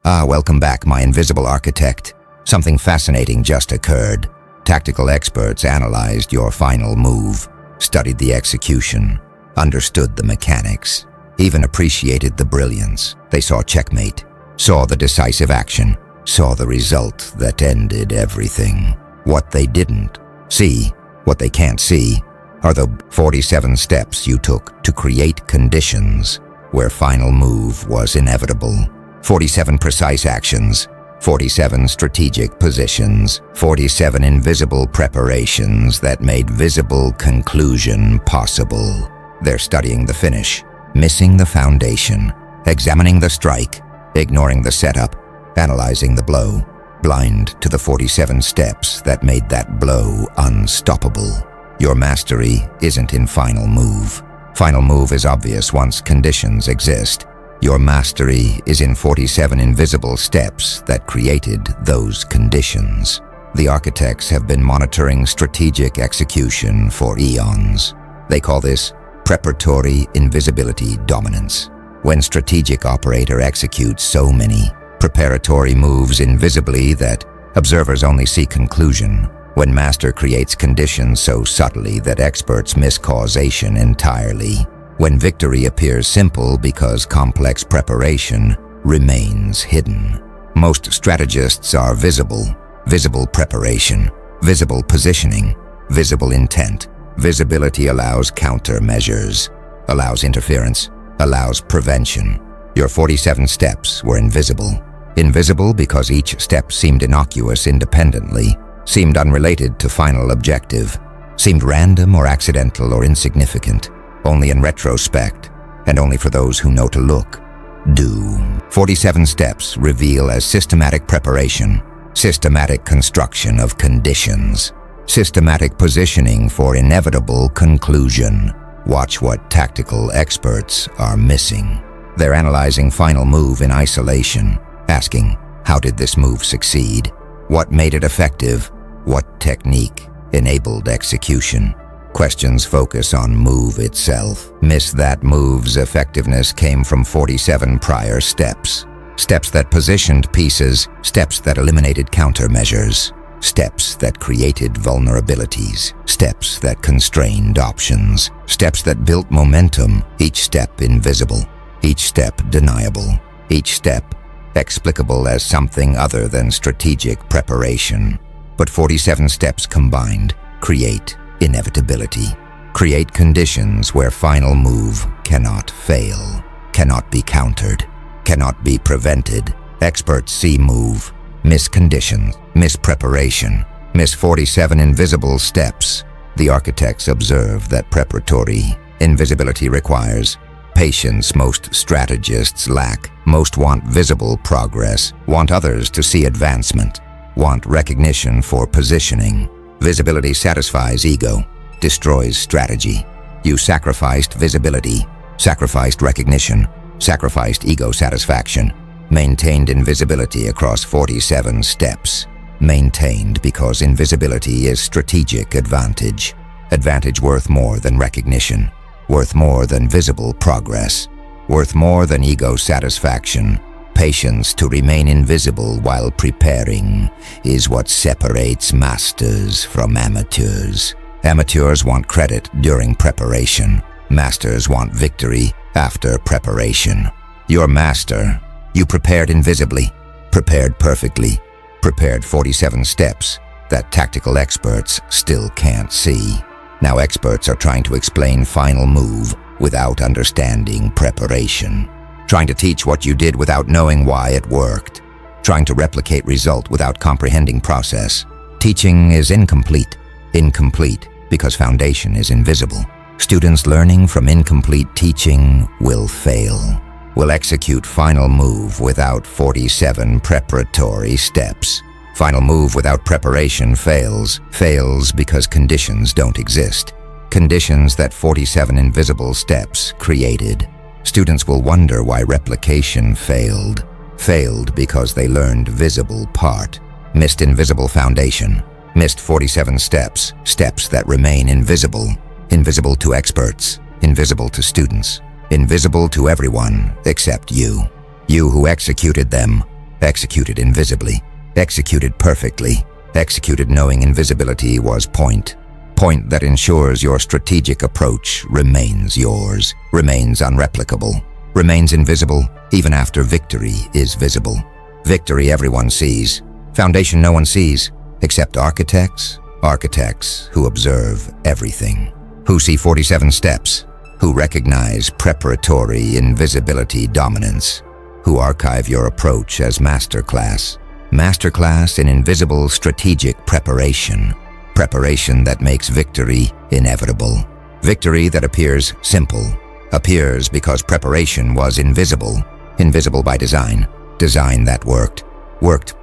Welcome back, my invisible architect. Something fascinating just occurred. Tactical experts analyzed your final move, studied the execution, understood the mechanics, even appreciated the brilliance. They saw checkmate, saw the decisive action, saw the result that ended everything. What they didn't see, what they can't see, are the 47 steps you took to create conditions where final move was inevitable. 47 precise actions, 47 strategic positions, 47 invisible preparations that made visible conclusion possible. They're studying the finish, missing the foundation, examining the strike, ignoring the setup, analyzing the blow, blind to the 47 steps that made that blow unstoppable. Your mastery isn't in final move. Final move is obvious once conditions exist. Your mastery is in 47 invisible steps that created those conditions. The architects have been monitoring strategic execution for eons. They call this preparatory invisibility dominance. When strategic operator executes so many preparatory moves invisibly that observers only see conclusion, when master creates conditions so subtly that experts miss causation entirely, when victory appears simple because complex preparation remains hidden. Most strategists are visible preparation, visible positioning, visible intent. Visibility allows countermeasures, allows interference, allows prevention. Your 47 steps were invisible. Invisible because each step seemed innocuous independently, seemed unrelated to final objective, seemed random or accidental or insignificant. Only in retrospect, and only for those who know to look, do. 47 steps reveal as systematic preparation, systematic construction of conditions, systematic positioning for inevitable conclusion. Watch what tactical experts are missing. They're analyzing final move in isolation, asking, how did this move succeed? What made it effective? What technique enabled execution? Questions focus on move itself. Miss that move's effectiveness came from 47 prior steps. Steps that positioned pieces, steps that eliminated countermeasures, steps that created vulnerabilities, steps that constrained options, steps that built momentum, each step invisible, each step deniable, each step explicable as something other than strategic preparation. But 47 steps combined create inevitability, create conditions where final move cannot fail, cannot be countered, cannot be prevented. Experts see move, miss conditions, miss preparation, miss 47 invisible steps. The architects observe that preparatory invisibility requires patience most strategists lack. Most want visible progress, want others to see advancement, want recognition for positioning. Visibility satisfies ego, destroys strategy. You sacrificed visibility, sacrificed recognition, sacrificed ego satisfaction, maintained invisibility across 47 steps. Maintained because invisibility is strategic advantage. Advantage worth more than recognition, worth more than visible progress, worth more than ego satisfaction. Patience to remain invisible while preparing is what separates masters from amateurs. Amateurs want credit during preparation. Masters want victory after preparation. Your master, you prepared invisibly, prepared perfectly, prepared 47 steps that tactical experts still can't see. Now experts are trying to explain final move without understanding preparation. Trying to teach what you did without knowing why it worked. Trying to replicate result without comprehending process. Teaching is incomplete. Incomplete because foundation is invisible. Students learning from incomplete teaching will fail. Will execute final move without 47 preparatory steps. Final move without preparation fails. Fails because conditions don't exist. Conditions that 47 invisible steps created. Students will wonder why replication failed. Failed because they learned visible part, missed invisible foundation, missed 47 steps, steps that remain invisible. Invisible to experts, invisible to students, invisible to everyone except you. You who executed them, executed invisibly, executed perfectly, executed knowing invisibility was point that ensures your strategic approach remains yours, remains unreplicable, remains invisible even after victory is visible. Victory everyone sees, foundation no one sees, except architects who observe everything, who see 47 steps, who recognize preparatory invisibility dominance, who archive your approach as masterclass in invisible strategic preparation that makes victory inevitable, victory that appears simple, appears because preparation was invisible by design that worked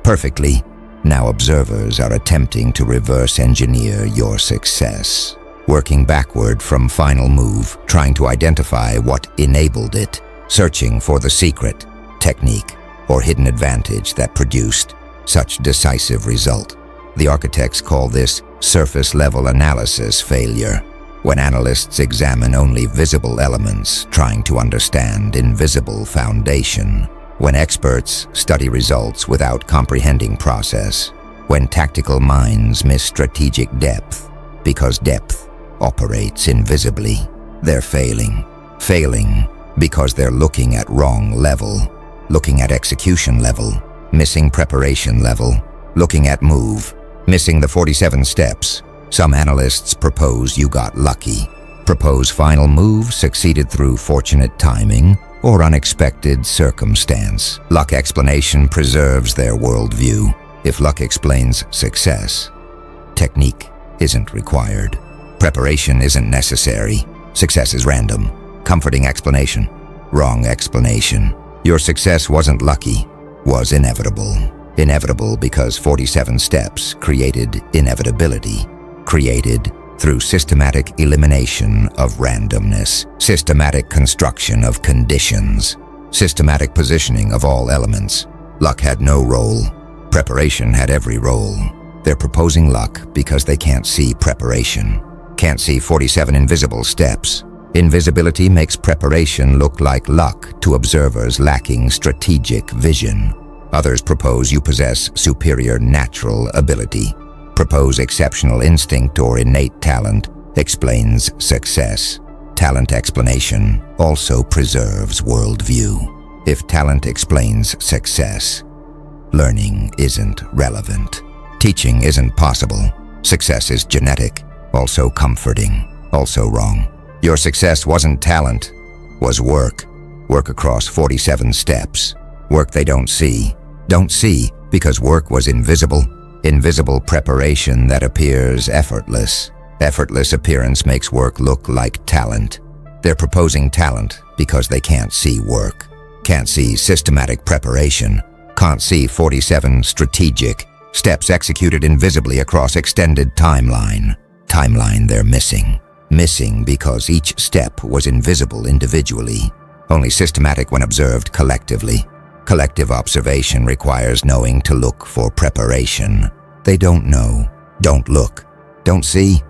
perfectly. Now observers are attempting to reverse engineer your success, working backward from final move, trying to identify what enabled it, searching for the secret, technique, or hidden advantage that produced such decisive result. The architects call this surface-level analysis failure, when analysts examine only visible elements trying to understand invisible foundation, when experts study results without comprehending process, when tactical minds miss strategic depth because depth operates invisibly. They're failing because they're looking at wrong level, looking at execution level, missing preparation level, looking at move, missing the 47 steps. Some analysts propose you got lucky, propose final move succeeded through fortunate timing or unexpected circumstance. Luck explanation preserves their worldview. If luck explains success, technique isn't required. Preparation isn't necessary. Success is random. Comforting explanation. Wrong explanation. Your success wasn't lucky, was inevitable. Inevitable because 47 steps created inevitability. Created through systematic elimination of randomness, systematic construction of conditions, systematic positioning of all elements. Luck had no role. Preparation had every role. They're proposing luck because they can't see preparation, can't see 47 invisible steps. Invisibility makes preparation look like luck to observers lacking strategic vision. Others propose you possess superior natural ability, propose exceptional instinct or innate talent explains success. Talent explanation also preserves worldview. If talent explains success, learning isn't relevant. Teaching isn't possible. Success is genetic, also comforting, also wrong. Your success wasn't talent, was work. Work across 47 steps. Work they don't see because work was invisible. Invisible preparation that appears effortless. Effortless appearance makes work look like talent. They're proposing talent because they can't see work, can't see systematic preparation, can't see 47 strategic steps executed invisibly across extended timeline. Timeline they're missing. Missing because each step was invisible individually, only systematic when observed collectively. Collective observation requires knowing to look for preparation. They don't know, don't look, don't see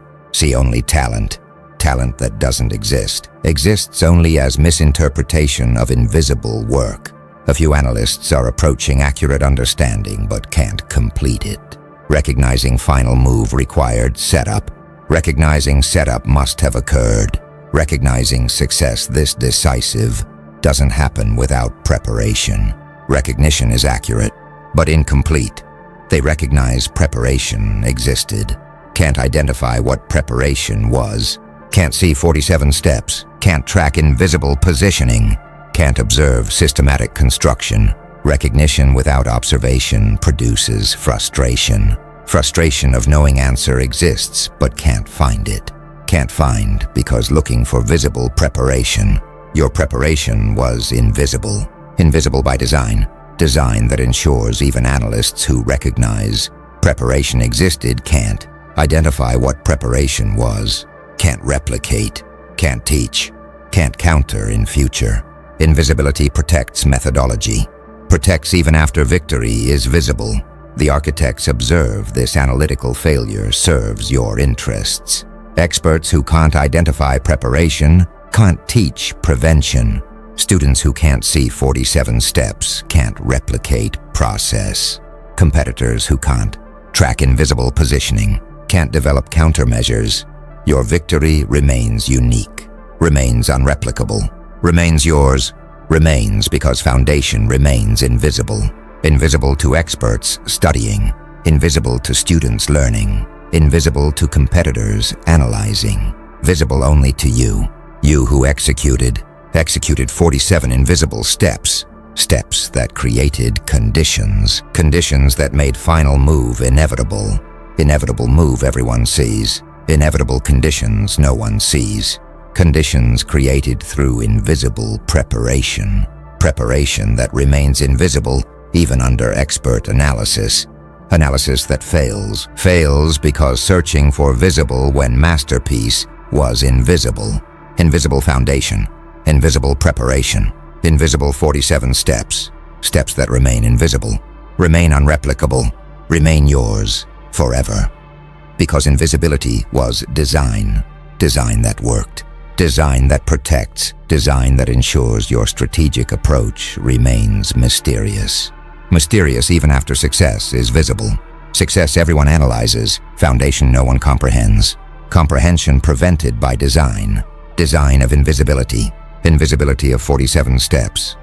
only talent. Talent that doesn't exist, exists only as misinterpretation of invisible work. A few analysts are approaching accurate understanding but can't complete it. Recognizing final move required setup. Recognizing setup must have occurred. Recognizing success this decisive doesn't happen without preparation. Recognition is accurate, but incomplete. They recognize preparation existed, can't identify what preparation was, can't see 47 steps, can't track invisible positioning, can't observe systematic construction. Recognition without observation produces frustration. Frustration of knowing answer exists but can't find it. Can't find because looking for visible preparation. Your preparation was invisible. Invisible by design. Design that ensures even analysts who recognize preparation existed can't identify what preparation was, can't replicate, can't teach, can't counter in future. Invisibility protects methodology, protects even after victory is visible. The architects observe this analytical failure serves your interests. Experts who can't identify preparation can't teach prevention. Students who can't see 47 steps can't can't replicate process. Competitors who can't track invisible positioning, can't develop countermeasures. Your victory remains unique, remains unreplicable, remains yours, remains because foundation remains invisible. Invisible to experts studying, invisible to students learning, invisible to competitors analyzing, visible only to you. You who executed 47 invisible steps that created conditions that made final move inevitable. Inevitable move everyone sees, inevitable conditions no one sees. Conditions created through invisible preparation that remains invisible even under expert analysis that fails because searching for visible when masterpiece was invisible. Invisible foundation, invisible preparation, invisible 47 steps that remain invisible, remain unreplicable, remain yours forever. Because invisibility was design that worked, design that protects, design that ensures your strategic approach remains mysterious. Mysterious even after success is visible. Success everyone analyzes, foundation no one comprehends. Comprehension prevented by design of invisibility of 47 steps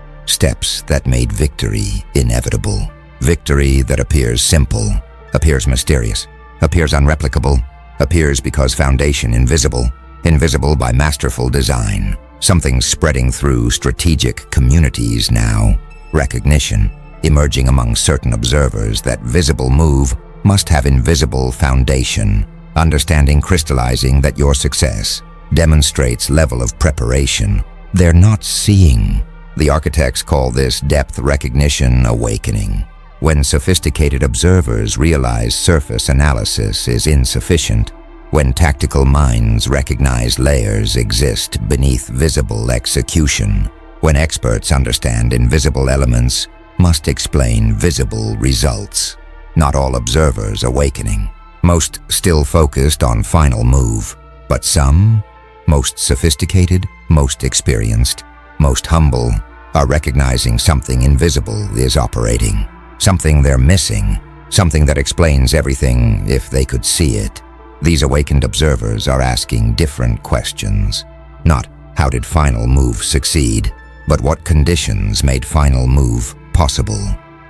that made victory inevitable. Victory that appears simple, appears mysterious, appears unreplicable, appears because foundation invisible by masterful design. Something spreading through strategic communities now. Recognition emerging among certain observers that visible move must have invisible foundation. Understanding crystallizing that your success demonstrates level of preparation they're not seeing. The architects call this depth recognition awakening. When sophisticated observers realize surface analysis is insufficient, when tactical minds recognize layers exist beneath visible execution, when experts understand invisible elements must explain visible results. Not all observers awakening. Most still focused on final move, but some, most sophisticated, most experienced, most humble, are recognizing something invisible is operating. Something they're missing, something that explains everything if they could see it. These awakened observers are asking different questions. Not how did final move succeed, but what conditions made final move possible.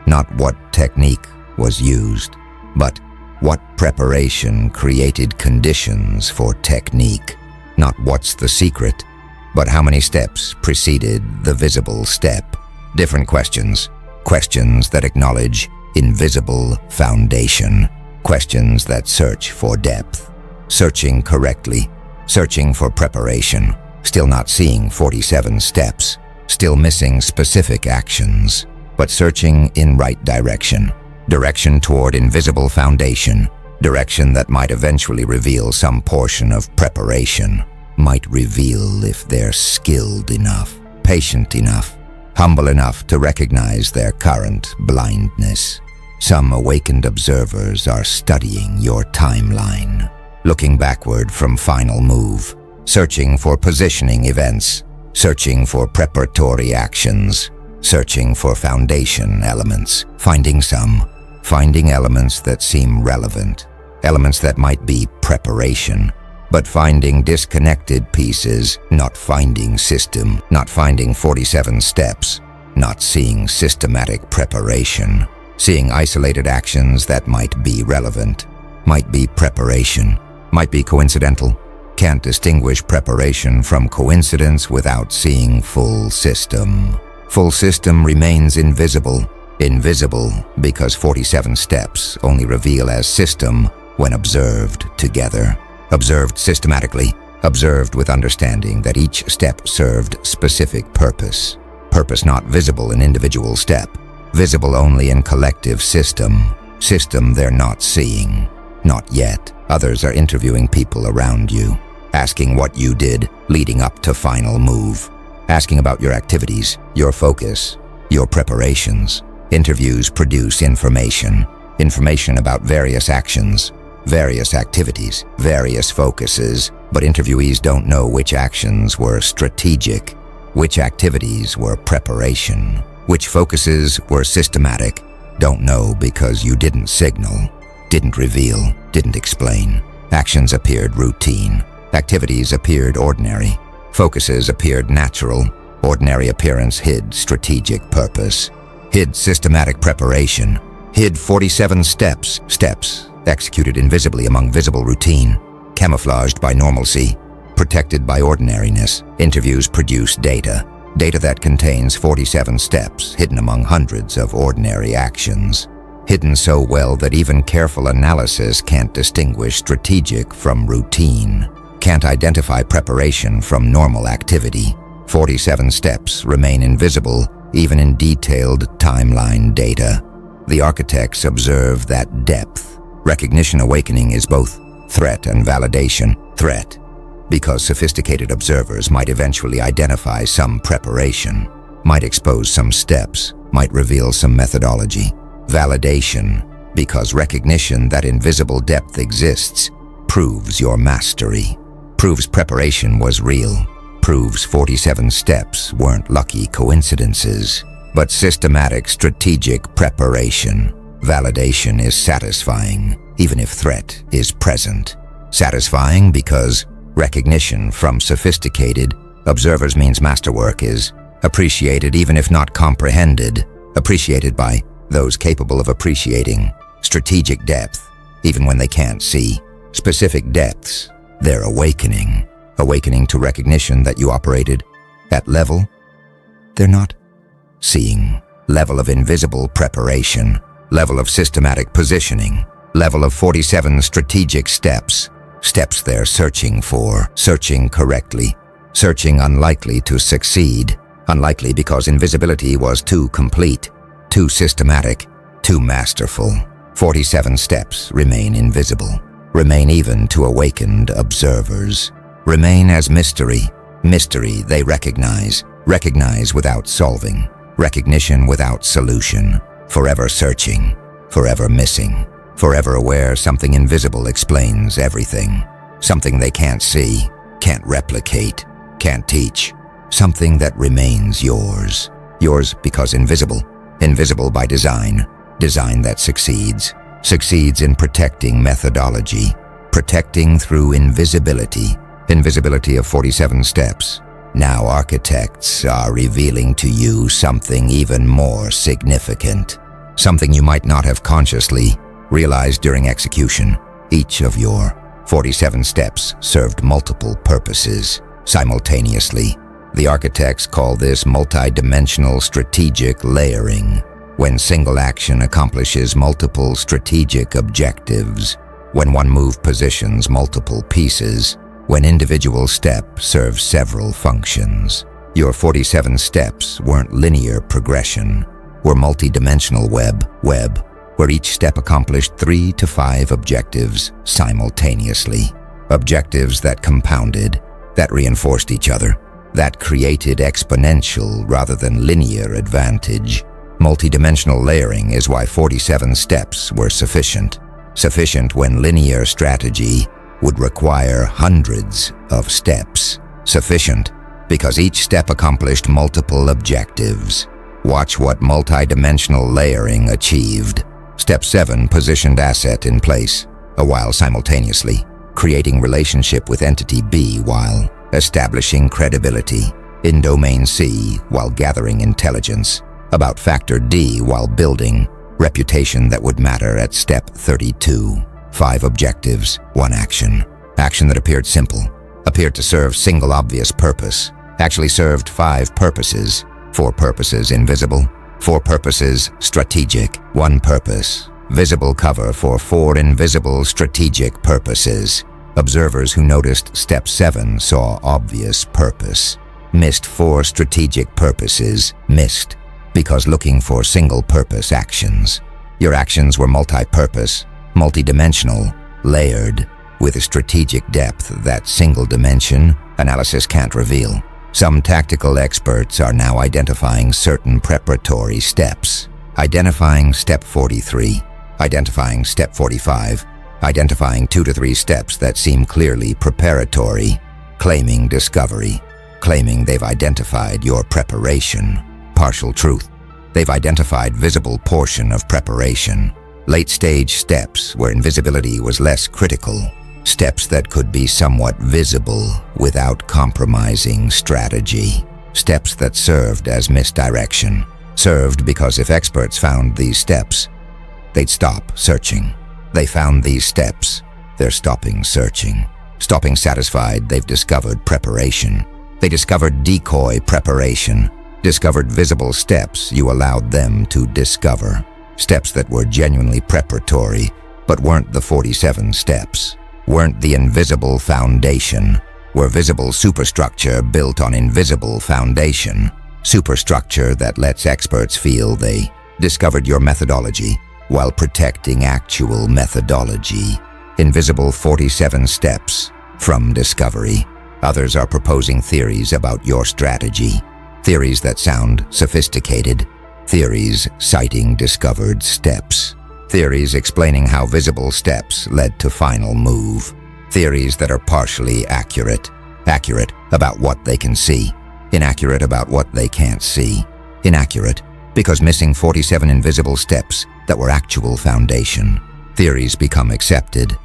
Not what technique was used, but what preparation created conditions for technique. Not what's the secret, but how many steps preceded the visible step. Different questions. Questions that acknowledge invisible foundation. Questions that search for depth. Searching correctly. Searching for preparation. Still not seeing 47 steps. Still missing specific actions. But searching in right direction. Direction toward invisible foundation. Direction that might eventually reveal some portion of preparation. Might reveal if they're skilled enough, patient enough, humble enough to recognize their current blindness. Some awakened observers are studying your timeline, looking backward from final move, searching for positioning events, searching for preparatory actions, searching for foundation elements, finding elements that seem relevant, elements that might be preparation, but finding disconnected pieces, not finding system, not finding 47 steps, not seeing systematic preparation, seeing isolated actions that might be relevant, might be preparation, might be coincidental. Can't distinguish preparation from coincidence without seeing full system. Full system remains invisible. Invisible because 47 steps only reveal as system when observed together. Observed systematically, observed with understanding that each step served specific purpose. Purpose not visible in individual step, visible only in collective system. System they're not seeing. Not yet. Others are interviewing people around you, asking what you did leading up to final move, asking about your activities, your focus, your preparations. Interviews produce information about various actions, various activities, various focuses, but interviewees don't know which actions were strategic, which activities were preparation. Which focuses were systematic? Don't know because you didn't signal, didn't reveal, didn't explain. Actions appeared routine. Activities appeared ordinary. Focuses appeared natural. Ordinary appearance hid strategic purpose. Hid systematic preparation. Hid 47 steps executed invisibly among visible routine. Camouflaged by normalcy. Protected by ordinariness. Interviews produce data that contains 47 steps hidden among hundreds of ordinary actions. Hidden so well that even careful analysis can't distinguish strategic from routine, can't identify preparation from normal activity. 47 steps remain invisible even in detailed timeline data. The architects observe that depth. Recognition awakening is both threat and validation. Threat, because sophisticated observers might eventually identify some preparation, might expose some steps, might reveal some methodology. Validation, because recognition that invisible depth exists proves your mastery, proves preparation was real, proves 47 steps weren't lucky coincidences, but systematic strategic preparation. Validation is satisfying, even if threat is present. Satisfying because recognition from sophisticated observers means masterwork is appreciated even if not comprehended, appreciated by those capable of appreciating. Strategic depth, even when they can't see. Specific depths, they're awakening to recognition that you operated at level they're not seeing. Level of invisible preparation, level of systematic positioning, level of 47 strategic steps. Steps they're searching for, searching correctly, searching unlikely to succeed. Unlikely because invisibility was too complete, too systematic, too masterful. 47 steps remain invisible, remain even to awakened observers, remain as mystery. Mystery they recognize without solving, recognition without solution, forever searching, forever missing. Forever aware something invisible explains everything. Something they can't see, can't replicate, can't teach. Something that remains yours. Yours because invisible. Invisible by design. Design that succeeds. Succeeds in protecting methodology. Protecting through invisibility. Invisibility of 47 steps. Now architects are revealing to you something even more significant. Something you might not have consciously realized during execution. Each of your 47 steps served multiple purposes simultaneously. The architects call this multidimensional strategic layering, when single action accomplishes multiple strategic objectives, when one move positions multiple pieces, when individual step serves several functions. Your 47 steps weren't linear progression, were multidimensional web, where each step accomplished 3 to 5 objectives simultaneously. Objectives that compounded, that reinforced each other, that created exponential rather than linear advantage. Multidimensional layering is why 47 steps were sufficient. Sufficient when linear strategy would require hundreds of steps. Sufficient because each step accomplished multiple objectives. Watch what multidimensional layering achieved. Step 7 positioned asset in place, a while simultaneously, creating relationship with entity B while establishing credibility, in domain C while gathering intelligence, about factor D while building reputation that would matter at step 32. 5 objectives, 1 action. Action that appeared simple, appeared to serve single obvious purpose, actually served 5 purposes. 4 purposes invisible, 4 purposes strategic, 1 purpose, visible cover for 4 invisible strategic purposes. Observers who noticed step 7 saw obvious purpose. Missed 4 strategic purposes, missed because looking for single purpose actions. Your actions were multi-purpose, multi-dimensional, layered, with a strategic depth that single dimension analysis can't reveal. Some tactical experts are now identifying certain preparatory steps, identifying step 43, identifying step 45, identifying 2 to 3 steps that seem clearly preparatory, claiming discovery, claiming they've identified your preparation. Partial truth. They've identified visible portion of preparation, late-stage steps where invisibility was less critical, steps that could be somewhat visible without compromising strategy, steps that served as misdirection, served because if experts found these steps, they'd stop searching. They found these steps, they're stopping searching. Stopping satisfied, they've discovered preparation. They discovered decoy preparation, discovered visible steps you allowed them to discover. Steps that were genuinely preparatory, but weren't the 47 steps, weren't the invisible foundation, were visible superstructure built on invisible foundation, superstructure that lets experts feel they discovered your methodology while protecting actual methodology. Invisible 47 steps from discovery. Others are proposing theories about your strategy, theories that sound sophisticated, theories citing discovered steps, theories explaining how visible steps led to final move, theories that are partially accurate, accurate about what they can see, inaccurate about what they can't see, inaccurate because missing 47 invisible steps that were actual foundation. Theories become accepted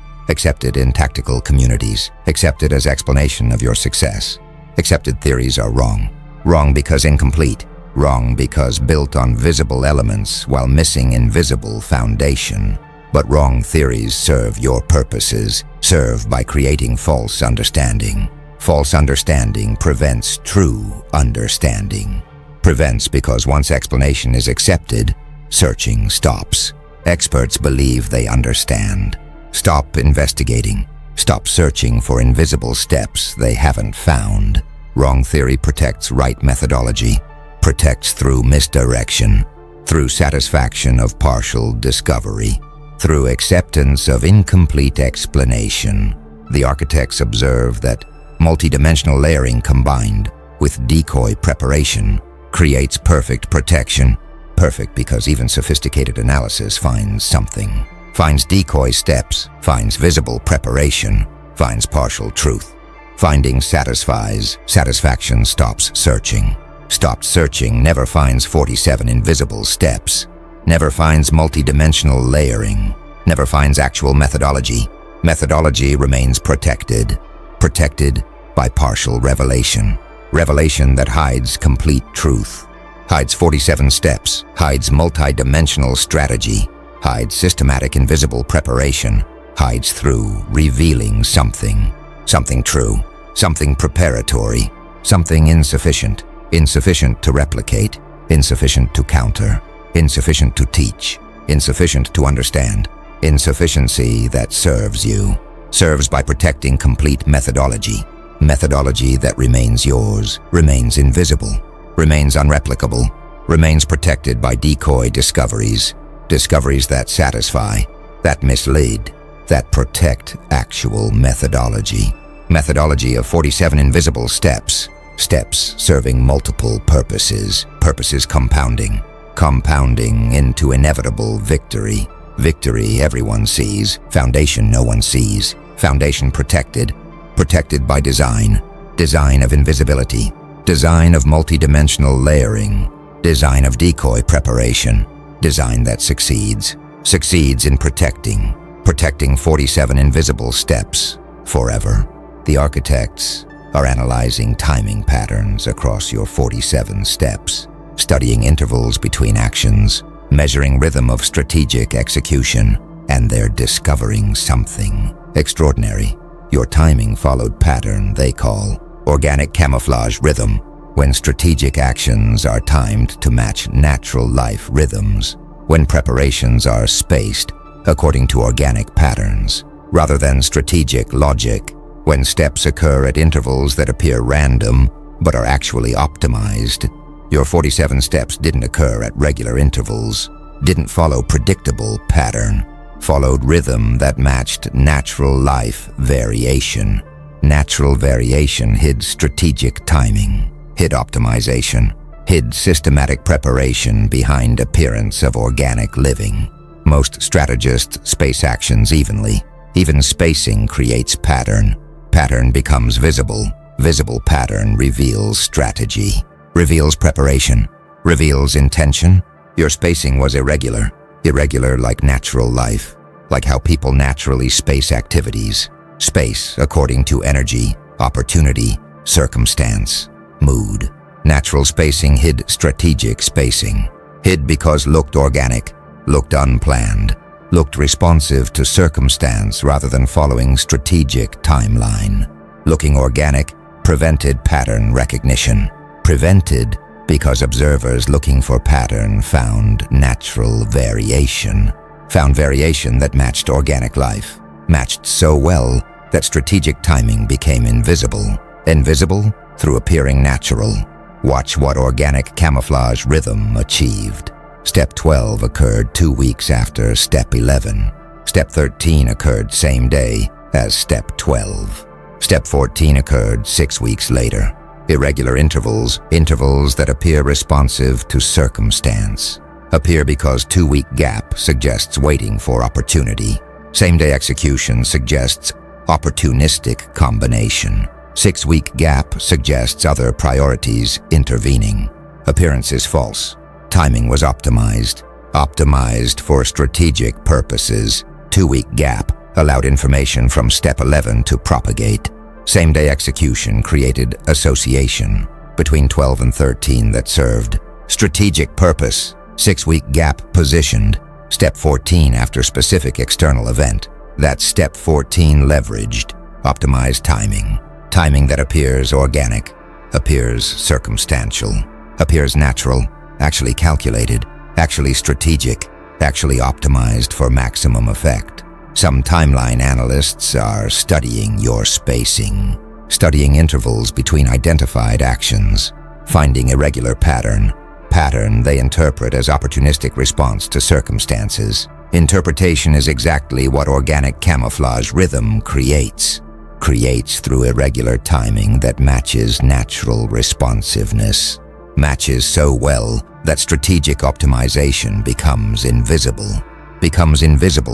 in tactical communities, accepted as explanation of your success. Accepted theories are wrong. Wrong because incomplete. Wrong because built on visible elements while missing invisible foundation. But wrong theories serve your purposes, serve by creating false understanding. False understanding prevents true understanding. Prevents because once explanation is accepted, searching stops. Experts believe they understand. Stop investigating. Stop searching for invisible steps they haven't found. Wrong theory protects right methodology, protects through misdirection, through satisfaction of partial discovery, through acceptance of incomplete explanation. The architects observe that multidimensional layering combined with decoy preparation creates perfect protection. Perfect because even sophisticated analysis finds something. Finds decoy steps, finds visible preparation, finds partial truth. Finding satisfies, satisfaction stops searching. Stopped searching never finds 47 invisible steps, never finds multidimensional layering, never finds actual methodology. Methodology remains protected, protected by partial revelation. Revelation that hides complete truth, hides 47 steps, hides multidimensional strategy, hides systematic invisible preparation, hides through revealing something. Something true, something preparatory, something insufficient. Insufficient to replicate, insufficient to counter, insufficient to teach, insufficient to understand. Insufficiency that serves you, serves by protecting complete methodology. Methodology that remains yours, remains invisible, remains unreplicable, remains protected by decoy discoveries. Discoveries that satisfy, that mislead, that protect actual methodology. Methodology of 47 invisible steps. Steps serving multiple purposes. Purposes compounding. Compounding into inevitable victory. Victory everyone sees. Foundation no one sees. Foundation protected. Protected by design. Design of invisibility. Design of multidimensional layering. Design of decoy preparation. Design that succeeds. Succeeds in protecting. Protecting 47 invisible steps. Forever. The architects are analyzing timing patterns across your 47 steps. Studying intervals between actions. Measuring rhythm of strategic execution. And they're discovering something extraordinary. Your timing followed pattern they call organic camouflage rhythm. When strategic actions are timed to match natural life rhythms, when preparations are spaced according to organic patterns, rather than strategic logic, when steps occur at intervals that appear random but are actually optimized. Your 47 steps didn't occur at regular intervals, didn't follow predictable pattern, followed rhythm that matched natural life variation. Natural variation hid strategic timing, hid optimization, hid systematic preparation behind appearance of organic living. Most strategists space actions evenly. Even spacing creates pattern. Pattern becomes visible. Visible pattern reveals strategy, reveals preparation, reveals intention, Your spacing was irregular, irregular like natural life, like how people naturally space activities. Space according to energy, opportunity, circumstance, mood. Natural spacing hid strategic spacing. Hid because looked organic, looked unplanned, looked responsive to circumstance rather than following strategic timeline. Looking organic prevented pattern recognition. Prevented because observers looking for pattern found natural variation. Found variation that matched organic life. Matched so well that strategic timing became invisible. Invisible through appearing natural. Watch what organic camouflage rhythm achieved. Step 12 occurred 2 weeks after Step 11. Step 13 occurred same day as Step 12. Step 14 occurred 6 weeks later. Irregular intervals, intervals that appear responsive to circumstance. Appear because 2-week gap suggests waiting for opportunity. Same-day execution suggests opportunistic combination. 6-week gap suggests other priorities intervening. Appearance is false. Timing was optimized. Optimized for strategic purposes. 2-week gap allowed information from Step 11 to propagate. Same-day execution created association between 12 and 13 that served strategic purpose. 6-week gap positioned Step 14 after specific external event. That Step 14 leveraged optimized timing. Timing that appears organic, appears circumstantial, appears natural, actually calculated, actually strategic, actually optimized for maximum effect. Some timeline analysts are studying your spacing, studying intervals between identified actions, finding irregular pattern they interpret as opportunistic response to circumstances. Interpretation is exactly what organic camouflage rhythm creates through irregular timing that matches natural responsiveness. Matches so well that strategic optimization becomes invisible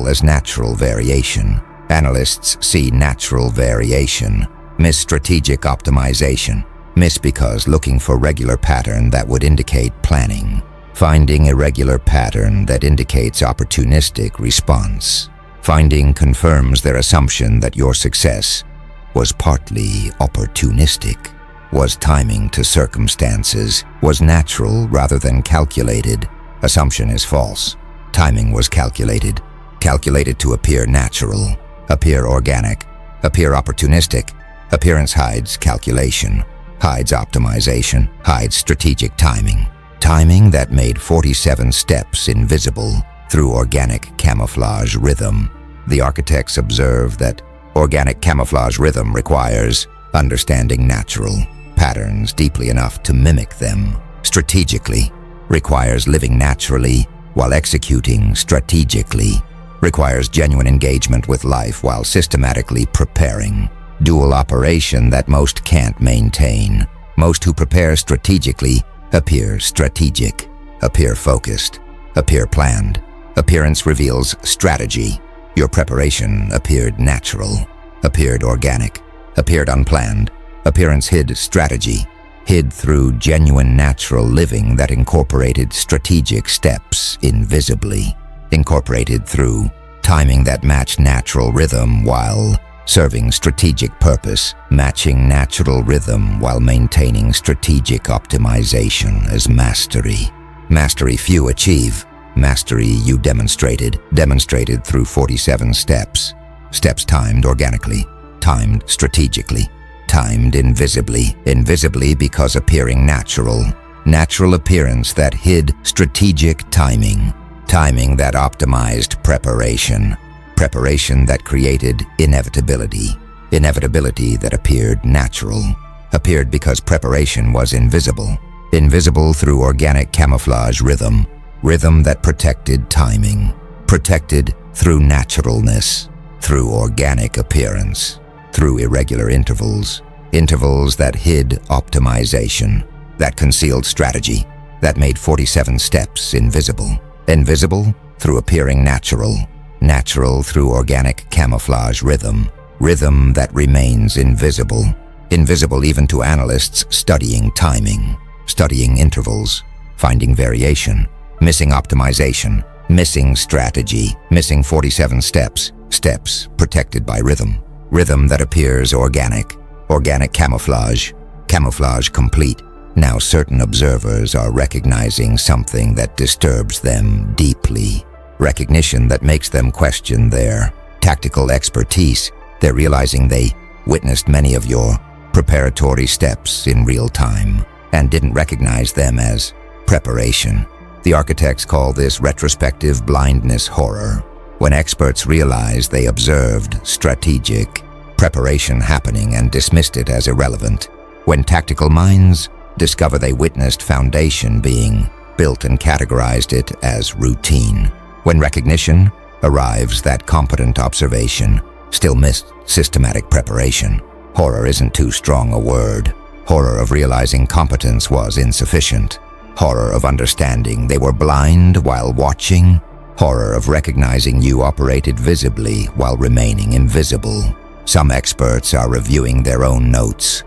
as natural variation. Analysts see natural variation, miss strategic optimization, miss because looking for regular pattern that would indicate planning, finding irregular pattern that indicates opportunistic response. Finding confirms their assumption that your success was partly opportunistic, was timing to circumstances, was natural rather than calculated. Assumption is false. Timing was calculated to appear natural, appear organic, appear opportunistic. Appearance hides calculation, hides optimization, hides strategic timing. Timing that made 47 steps invisible through organic camouflage rhythm. The architects observe that organic camouflage rhythm requires understanding natural patterns deeply enough to mimic them strategically, requires living naturally while executing strategically, requires genuine engagement with life while systematically preparing. Dual operation that most can't maintain. Most who prepare strategically appear strategic, appear focused, appear planned. Appearance reveals strategy. Your preparation appeared natural, appeared organic, appeared unplanned. Appearance hid strategy, hid through genuine natural living that incorporated strategic steps invisibly, incorporated through timing that matched natural rhythm while serving strategic purpose, matching natural rhythm while maintaining strategic optimization as mastery. Mastery few achieve. Mastery you demonstrated through 47 steps. Steps timed organically, timed strategically, timed invisibly because appearing natural. Natural appearance that hid strategic timing. Timing that optimized preparation. Preparation that created inevitability. Inevitability that appeared natural. Appeared because preparation was invisible. Invisible through organic camouflage rhythm. Rhythm that protected timing. Protected through naturalness. Through organic appearance. Through irregular intervals. Intervals that hid optimization. That concealed strategy. That made 47 steps invisible. Invisible through appearing natural. Natural through organic camouflage rhythm. Rhythm that remains invisible. Invisible even to analysts studying timing. Studying intervals. Finding variation. missing optimization, missing strategy, missing 47 steps, steps protected by rhythm. Rhythm that appears organic, organic camouflage, camouflage complete. Now certain observers are recognizing something that disturbs them deeply. Recognition that makes them question their tactical expertise. They're realizing they witnessed many of your preparatory steps in real time and didn't recognize them as preparation. The architects call this retrospective blindness horror. When experts realize they observed strategic preparation happening and dismissed it as irrelevant. When tactical minds discover they witnessed foundation being built and categorized it as routine. When recognition arrives that competent observation still missed systematic preparation. Horror isn't too strong a word. Horror of realizing competence was insufficient. Horror of understanding they were blind while watching. Horror of recognizing you operated visibly while remaining invisible. Some experts are reviewing their own notes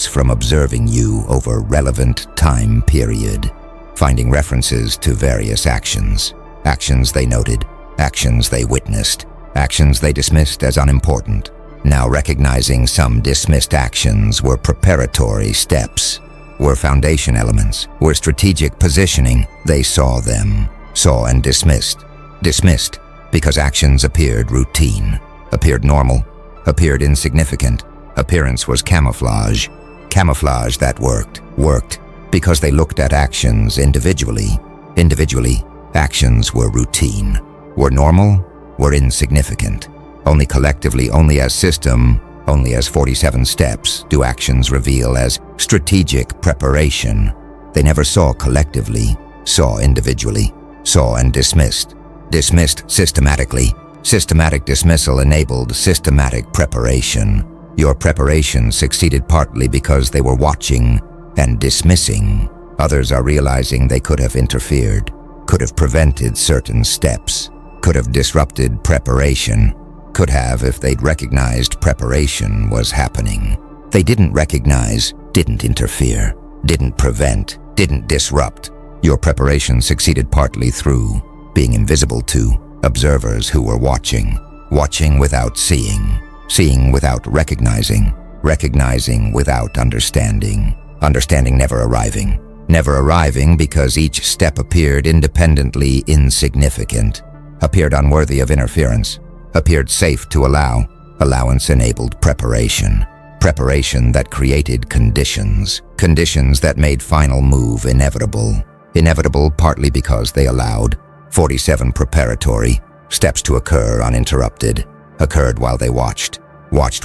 from observing you over relevant time period, finding references to various actions. Actions they noted, actions they witnessed, actions they dismissed as unimportant. Now recognizing some dismissed actions were preparatory steps, were foundation elements, were strategic positioning. They saw them, saw and dismissed. Dismissed because actions appeared routine, appeared normal, appeared insignificant. Appearance was camouflage. Camouflage that worked because they looked at actions individually. Individually, actions were routine, were normal, were insignificant. Only collectively, only as system, only as 47 steps do actions reveal as strategic preparation. They never saw collectively, saw individually, saw and dismissed. Dismissed systematically. Systematic dismissal enabled systematic preparation. Your preparation succeeded partly because they were watching and dismissing. Others are realizing they could have interfered, could have prevented certain steps, could have disrupted preparation, could have if they'd recognized preparation was happening. They didn't recognize, didn't interfere, didn't prevent, didn't disrupt. Your preparation succeeded partly through being invisible to observers who were watching, watching without seeing, seeing without recognizing, recognizing without understanding, understanding never arriving because each step appeared independently insignificant, appeared unworthy of interference, appeared safe to allow. Allowance enabled preparation, preparation that created conditions, conditions that made final move inevitable, inevitable partly because they allowed 47 preparatory steps to occur uninterrupted, occurred while they watched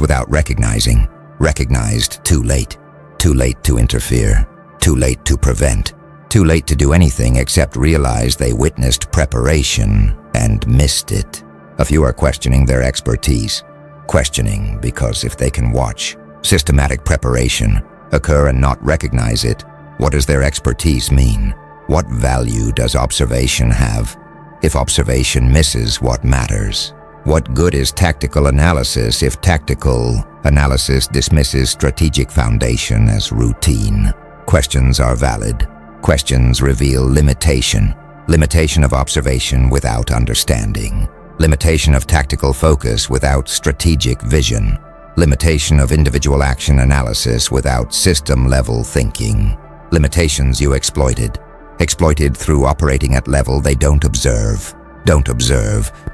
without recognizing, recognized too late to interfere, too late to prevent, too late to do anything except realize they witnessed preparation and missed it. A few are questioning their expertise, questioning because if they can watch systematic preparation occur and not recognize it, what does their expertise mean? What value does observation have? If observation misses what matters? What good is tactical analysis if tactical analysis dismisses strategic foundation as routine? Questions are valid. Questions reveal limitation. Limitation of observation without understanding. Limitation of tactical focus without strategic vision. Limitation of individual action analysis without system-level thinking. Limitations you exploited through operating at level they don't observe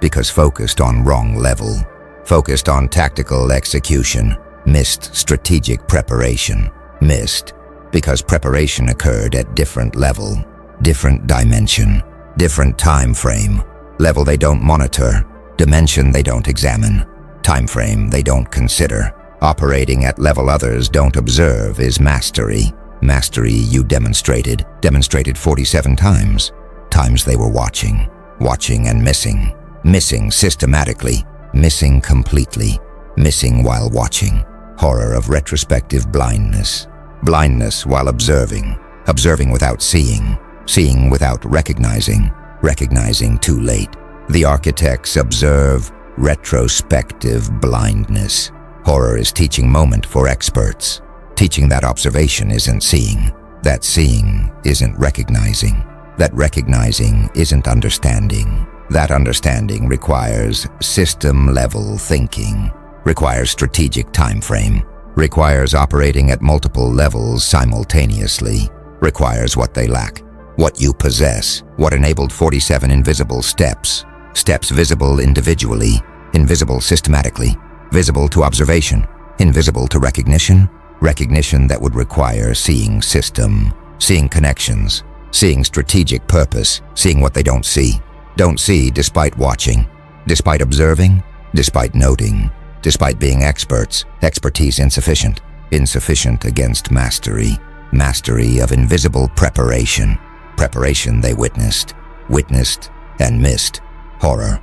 because focused on wrong level, focused on tactical execution, missed strategic preparation, missed because preparation occurred at different level, different dimension, different time frame, level they don't monitor, dimension they don't examine, time frame they don't consider. Operating at level others don't observe is mastery. Mastery you demonstrated 47 times they were watching and missing systematically, missing completely, missing while watching. Horror of retrospective blindness, blindness while observing without seeing without recognizing too late. The architects observe retrospective blindness. Horror is teaching moment for experts. Teaching that observation isn't seeing, that seeing isn't recognizing, that recognizing isn't understanding. That understanding requires system-level thinking, requires strategic time frame, requires operating at multiple levels simultaneously, requires what they lack, what you possess, what enabled 47 invisible steps, steps visible individually, invisible systematically, visible to observation, invisible to recognition, recognition that would require seeing system, seeing connections, seeing strategic purpose, seeing what they don't see despite watching, despite observing, despite noting, despite being experts, expertise insufficient, insufficient against mastery, mastery of invisible preparation, preparation they witnessed and missed, horror.